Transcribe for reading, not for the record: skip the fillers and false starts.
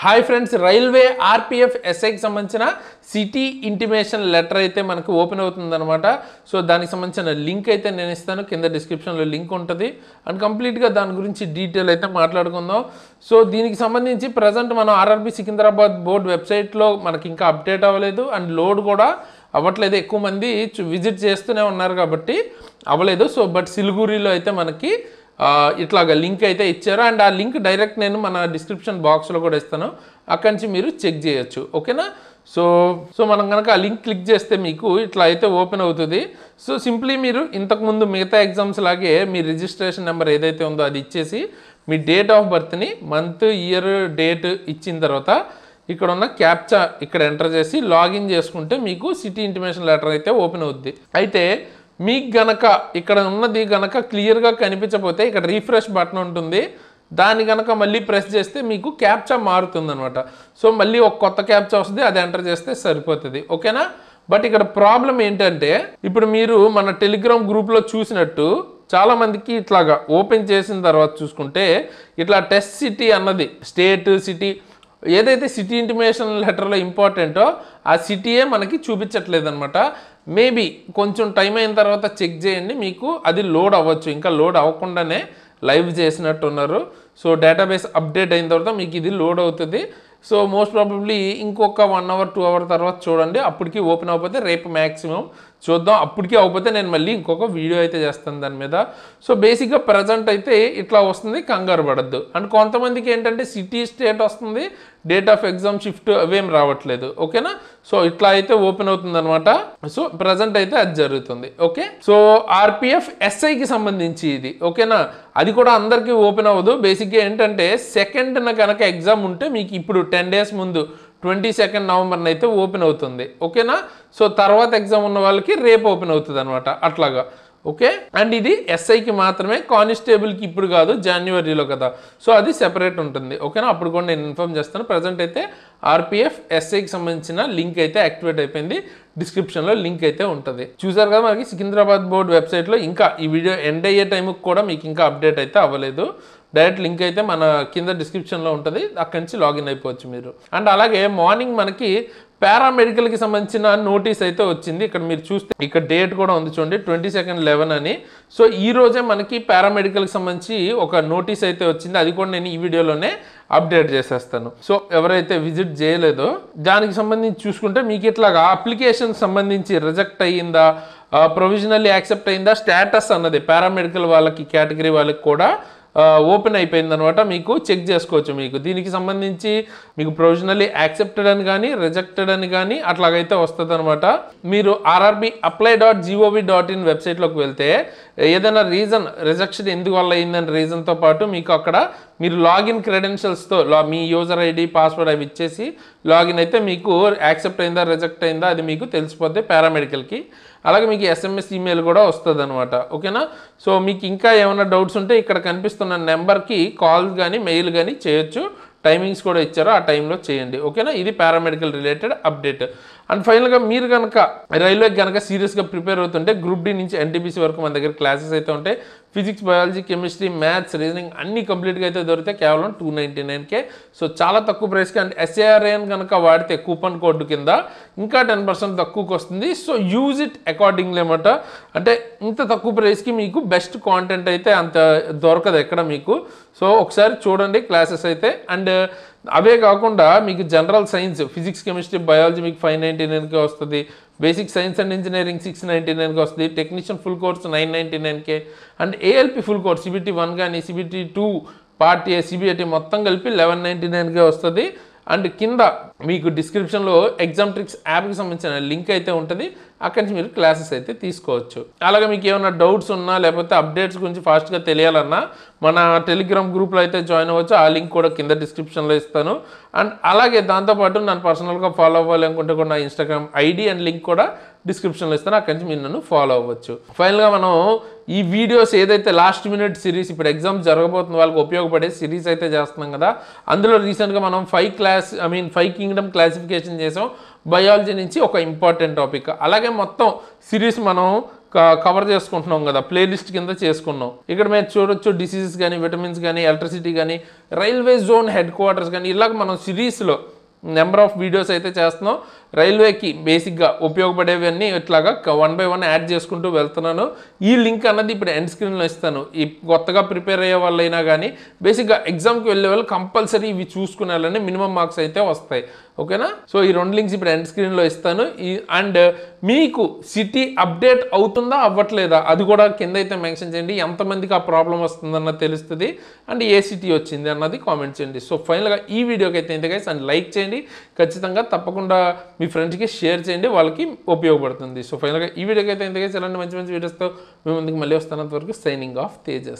Hi friends, railway RPF ఎస్ఐకి సంబంధించిన city intimation letter అయితే మనకు ఓపెన్ అవుతుందన్నమాట. సో దానికి సంబంధించిన లింక్ అయితే నేను ఇస్తాను, కింద డిస్క్రిప్షన్లో లింక్ ఉంటుంది. అండ్ కంప్లీట్గా దాని గురించి డీటెయిల్ అయితే మాట్లాడుకుందాం. సో దీనికి సంబంధించి ప్రజెంట్ మనం ఆర్ఆర్బి సికింద్రాబాద్ బోర్డ్ వెబ్సైట్లో మనకి ఇంకా అప్డేట్ అవ్వలేదు అండ్ లోడ్ కూడా అవ్వట్లేదు. ఎక్కువ మంది విజిట్ చేస్తూనే ఉన్నారు కాబట్టి అవ్వలేదు. సో బట్ సిలిగురిలో అయితే మనకి ఇట్లాగా లింక్ అయితే ఇచ్చారు. అండ్ ఆ లింక్ డైరెక్ట్ నేను మన డిస్క్రిప్షన్ బాక్స్లో కూడా ఇస్తాను, అక్కడి నుంచి మీరు చెక్ చేయొచ్చు. ఓకేనా? సో మనం కనుక ఆ లింక్ క్లిక్ చేస్తే మీకు ఇట్లా అయితే ఓపెన్ అవుతుంది. సో సింప్లీ మీరు ఇంతకుముందు మిగతా ఎగ్జామ్స్ లాగే మీ రిజిస్ట్రేషన్ నెంబర్ ఏదైతే ఉందో అది ఇచ్చేసి మీ డేట్ ఆఫ్ బర్త్ని మంత్, ఇయర్, డేట్ ఇచ్చిన తర్వాత ఇక్కడ ఉన్న క్యాప్చా ఇక్కడ ఎంటర్ చేసి లాగిన్ చేసుకుంటే మీకు సిటీ ఇంటిమేషన్ లెటర్ అయితే ఓపెన్ అవుద్ది. అయితే మీకు గనక ఇక్కడ ఉన్నది గనక క్లియర్గా కనిపించకపోతే ఇక్కడ రీఫ్రెష్ బటన్ ఉంటుంది, దాన్ని గనక మళ్ళీ ప్రెస్ చేస్తే మీకు క్యాప్చా మారుతుంది అనమాట. సో మళ్ళీ ఒక కొత్త క్యాప్చా వస్తుంది, అది ఎంటర్ చేస్తే సరిపోతుంది. ఓకేనా? బట్ ఇక్కడ ప్రాబ్లం ఏంటంటే ఇప్పుడు మీరు మన టెలిగ్రామ్ గ్రూప్లో చూసినట్టు చాలామందికి ఇట్లాగా ఓపెన్ చేసిన తర్వాత చూసుకుంటే ఇట్లా టెస్ట్ సిటీ అన్నది స్టేట్ సిటీ ఏదైతే సిటీ ఇంటిమేషన్ లెటర్లో ఇంపార్టెంటో ఆ సిటీయే మనకి చూపించట్లేదు అనమాట. మేబీ కొంచెం టైం అయిన తర్వాత చెక్ చేయండి, మీకు అది లోడ్ అవ్వచ్చు. ఇంకా లోడ్ అవ్వకుండానే లైవ్ చేసినట్టు ఉన్నారు. సో డేటాబేస్ అప్డేట్ అయిన తర్వాత మీకు ఇది లోడ్ అవుతుంది. సో మోస్ట్ ప్రాబబ్లీ ఇంకొక 1 అవర్ 2 అవర్ తర్వాత చూడండి, అప్పటికి ఓపెన్ అవ్వకపోతే రేపు మ్యాక్సిమం చూద్దాం. అప్పటికి అవ్వకపోతే నేను మళ్ళీ ఇంకొక వీడియో అయితే చేస్తాను దాని మీద. సో బేసిక్గా ప్రజెంట్ అయితే ఇట్లా వస్తుంది, కంగారు పడద్దు. అండ్ కొంతమందికి ఏంటంటే సిటీ స్టేట్ వస్తుంది, డేట్ ఆఫ్ ఎగ్జామ్ షిఫ్ట్ అవేం రావట్లేదు. ఓకేనా? సో ఇట్లా అయితే ఓపెన్ అవుతుంది అనమాట. సో ప్రజెంట్ అయితే అది జరుగుతుంది. ఓకే, సో ఆర్పిఎఫ్ ఎస్ఐకి సంబంధించి ఇది. ఓకేనా? అది కూడా అందరికీ ఓపెన్ అవ్వదు. బేసిక్గా ఏంటంటే సెకండ్న కనుక ఎగ్జామ్ ఉంటే మీకు ఇప్పుడు 10 days ముందు 22 నవంబర్న అయితే ఓపెన్ అవుతుంది. ఓకేనా? సో తర్వాత ఎగ్జామ్ ఉన్న వాళ్ళకి రేపు ఓపెన్ అవుతుంది అనమాట, అట్లాగా. ఓకే, అండ్ ఇది ఎస్ఐకి మాత్రమే, కానిస్టేబుల్కి ఇప్పుడు కాదు, జనవరిలో కదా. సో అది సెపరేట్ ఉంటుంది. ఓకేనా? అప్పుడు కూడా నేను ఇన్ఫార్మ్ చేస్తాను. ప్రజెంట్ అయితే ఆర్పిఎఫ్ ఎస్ఐకి సంబంధించిన లింక్ అయితే యాక్టివేట్ అయిపోయింది, డిస్క్రిప్షన్లో లింక్ అయితే ఉంటుంది. చూసారు కదా, మనకి సికింద్రాబాద్ బోర్డ్ వెబ్సైట్లో ఇంకా ఈ వీడియో ఎండ్ అయ్యే టైంకి కూడా మీకు ఇంకా అప్డేట్ అయితే అవ్వలేదు. డైరెక్ట్ లింక్ అయితే మన కింద డిస్క్రిప్షన్లో ఉంటుంది, అక్కడి నుంచి లాగిన్ అయిపోవచ్చు మీరు. అండ్ అలాగే మార్నింగ్ మనకి పారామెడికల్కి సంబంధించిన నోటీస్ అయితే వచ్చింది. ఇక్కడ మీరు చూస్తే ఇక్కడ డేట్ కూడా ఉంది చూడండి, 22/11 అని. సో ఈ రోజే మనకి పారామెడికల్కి సంబంధించి ఒక నోటీస్ అయితే వచ్చింది, అది కూడా నేను ఈ వీడియోలోనే అప్డేట్ చేసేస్తాను. సో ఎవరైతే విజిట్ చేయలేదో దానికి సంబంధించి చూసుకుంటే మీకు ఇట్లాగా అప్లికేషన్ సంబంధించి రిజెక్ట్ అయ్యిందా, ప్రొవిజనల్లీ యాక్సెప్ట్ అయ్యిందా, స్టేటస్ అన్నది పారామెడికల్ వాళ్ళకి కేటగిరీ వాళ్ళకి కూడా ఓపెన్ అయిపోయింది అనమాట. మీకు చెక్ చేసుకోవచ్చు. మీకు దీనికి సంబంధించి మీకు ప్రొవిజనల్లీ యాక్సెప్టెడ్ అని కానీ రిజెక్టెడ్ అని కానీ అట్లాగైతే వస్తుంది అనమాట. మీరు rrbapply.gov.in వెబ్సైట్లోకి వెళ్తే ఏదైనా రీజన్ రిజెక్షన్ ఎందుకు వల్ల అయిందని రీజన్తో పాటు మీకు అక్కడ మీరు లాగిన్ క్రెడెన్షియల్స్తో మీ యూజర్ ఐడి, పాస్వర్డ్ అవి ఇచ్చేసి లాగిన్ అయితే మీకు యాక్సెప్ట్ అయిందా, రిజెక్ట్ అయిందా అది మీకు తెలిసిపోతే పారామెడికల్కి. అలాగే మీకు SMS ఈమెయిల్ కూడా వస్తుంది అనమాట. ఓకేనా? సో మీకు ఇంకా ఏమైనా డౌట్స్ ఉంటే ఇక్కడ కనిపిస్తున్న నెంబర్కి కాల్ కానీ మెయిల్ కానీ చేయొచ్చు. టైమింగ్స్ కూడా ఇచ్చారో ఆ టైంలో చేయండి. ఓకేనా? ఇది పారామెడికల్ రిలేటెడ్ అప్డేట్. అండ్ ఫైనల్గా మీరు కనుక రైల్వేకి కనుక సీరియస్గా ప్రిపేర్ అవుతుంటే గ్రూప్ డి నుంచి NTPC వరకు మన దగ్గర క్లాసెస్ అయితే ఉంటాయి. Physics, biology, chemistry, maths, reasoning అన్ని కంప్లీట్గా అయితే దొరికితే కేవలం 299K. సో చాలా తక్కువ ప్రైస్కి. అండ్ SARN కనుక వాడితే కూపన్ కోడ్ కింద ఇంకా 10% తక్కువకి వస్తుంది. సో యూజ్ ఇట్ అకార్డింగ్లీ అనమాట. అంటే ఇంత తక్కువ ప్రైస్కి మీకు బెస్ట్ కాంటెంట్ అయితే అంత దొరకదు ఎక్కడ మీకు. సో ఒకసారి చూడండి క్లాసెస్ అయితే. అండ్ అవే కాకుండా మీకు general science, physics, chemistry, biology మీకు 599K వస్తుంది. Basic science and engineering 699K వస్తుంది. Technician full course 999K. And ALP full course CBT 1 కానీ CBT 2 పార్ట్ A, CBT మొత్తం కలిపి 1199K వస్తుంది. అండ్ కింద మీకు డిస్క్రిప్షన్లో ఎగ్జామ్ ట్రిక్స్ యాప్కి సంబంధించిన లింక్ అయితే ఉంటుంది, అక్కడి నుంచి మీరు క్లాసెస్ అయితే తీసుకోవచ్చు. అలాగే మీకు ఏమైనా డౌట్స్ ఉన్నా లేకపోతే అప్డేట్స్ గురించి ఫాస్ట్గా తెలియాలన్నా మన టెలిగ్రామ్ గ్రూప్లో అయితే జాయిన్ అవ్వచ్చు. ఆ లింక్ కూడా కింద డిస్క్రిప్షన్లో ఇస్తాను. అండ్ అలాగే దాంతోపాటు నన్ను పర్సనల్గా ఫాలో అవ్వాలి అనుకుంటే కూడా నా ఇన్స్టాగ్రామ్ ID అండ్ లింక్ కూడా డిస్క్రిప్షన్లో ఇస్తాను, అక్కడి నుంచి మీరు నన్ను ఫాలో అవ్వచ్చు. ఫైనల్గా మనం ఈ వీడియోస్ ఏదైతే లాస్ట్ మినిట్ సిరీస్, ఇప్పుడు ఎగ్జామ్ జరగబోతున్న వాళ్ళకి ఉపయోగపడే సిరీస్ అయితే చేస్తున్నాం కదా, అందులో రీసెంట్గా మనం 5 కింగ్డమ్ క్లాసిఫికేషన్ చేసాం. బయాలజీ నుంచి ఒక ఇంపార్టెంట్ టాపిక్. అలాగే మొత్తం సిరీస్ మనం కవర్ చేసుకుంటున్నాం కదా, ప్లేలిస్ట్ కింద చేసుకున్నాం. ఇక్కడ మేము చూడొచ్చు డిసీజెస్ కానీ, విటమిన్స్ కానీ, ఎలక్ట్రిసిటీ కానీ, రైల్వే జోన్ హెడ్ క్వార్టర్స్ కానీ, ఇలాగ మనం సిరీస్లో నెంబర్ ఆఫ్ వీడియోస్ అయితే చేస్తున్నాం. రైల్వేకి బేసిక్గా ఉపయోగపడేవన్నీ ఇట్లాగా 1 by 1 యాడ్ చేసుకుంటూ వెళ్తున్నాను. ఈ లింక్ అన్నది ఇప్పుడు ఎండ్ స్క్రీన్లో ఇస్తాను. ఈ కొత్తగా ప్రిపేర్ అయ్యే వాళ్ళైనా కానీ బేసిక్గా ఎగ్జామ్కి వెళ్ళే వాళ్ళు కంపల్సరీ ఇవి చూసుకునే వాళ్ళని మినిమం మార్క్స్ అయితే వస్తాయి. ఓకేనా? సో ఈ 2 లింక్స్ ఇప్పుడు ఎండ్ స్క్రీన్లో ఇస్తాను. అండ్ మీకు సిటీ అప్డేట్ అవుతుందా అవ్వట్లేదా అది కూడా కింద అయితే మెన్షన్ చేయండి. ఎంతమందికి ఆ ప్రాబ్లం వస్తుందన్నది తెలుస్తుంది. అండ్ ఏ సిటీ వచ్చింది అన్నది కామెంట్ చేయండి. సో ఫైనల్గా ఈ వీడియోకి అయితే ఇంత గైస్, అండ్ లైక్ చేయండి ఖచ్చితంగా, తప్పకుండా మీ ఫ్రెండ్స్కి షేర్ చేయండి, వాళ్ళకి ఉపయోగపడుతుంది. సో ఫైనల్గా ఈ వీడియోకి అయితే ఇంత గైస్, ఇలాంటి మంచి మంచి వీడియోస్తో మేము ముందుకు మళ్ళీ వస్తానంత వరకు సైనింగ్ ఆఫ్ తేజస్.